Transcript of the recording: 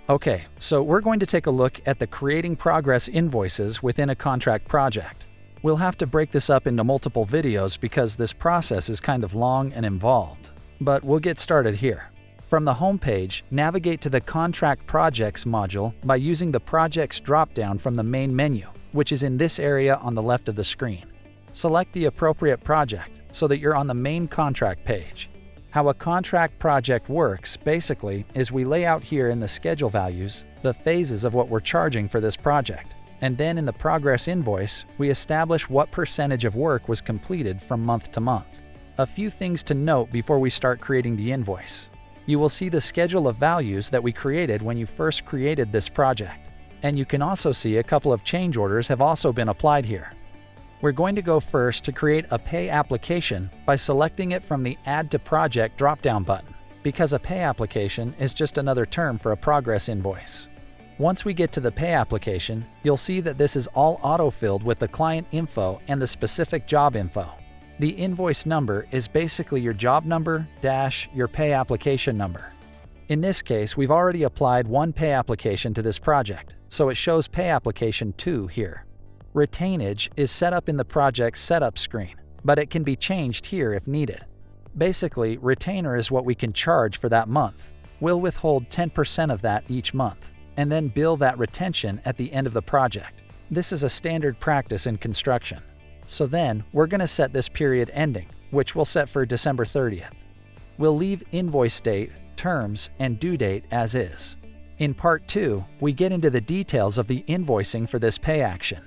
Okay, so we're going to take a look at the creating progress invoices within a contract project. We'll have to break this up into multiple videos because this process is kind of long and involved. But we'll get started here. From the home page, navigate to the Contract Projects module by using the Projects dropdown from the main menu, which is in this area on the left of the screen. Select the appropriate project so that you're on the main contract page. How a contract project works, basically, is we lay out here in the schedule values the phases of what we're charging for this project. And then in the progress invoice, we establish what percentage of work was completed from month to month. A few things to note before we start creating the invoice. You will see the schedule of values that we created when you first created this project. And you can also see a couple of change orders have also been applied here. We're going to go first to create a pay application by selecting it from the Add to Project drop-down button, because a pay application is just another term for a progress invoice. Once we get to the pay application, you'll see that this is all auto-filled with the client info and the specific job info. The invoice number is basically your job number dash your pay application number. In this case, we've already applied one pay application to this project, so it shows pay application 2 here. Retainage is set up in the project setup screen, but it can be changed here if needed. Basically, retainer is what we can charge for that month. We'll withhold 10% of that each month, and then bill that retention at the end of the project. This is a standard practice in construction. So then, we're going to set this period ending, which we'll set for December 30th. We'll leave invoice date, terms, and due date as is. In Part 2, we get into the details of the invoicing for this pay action.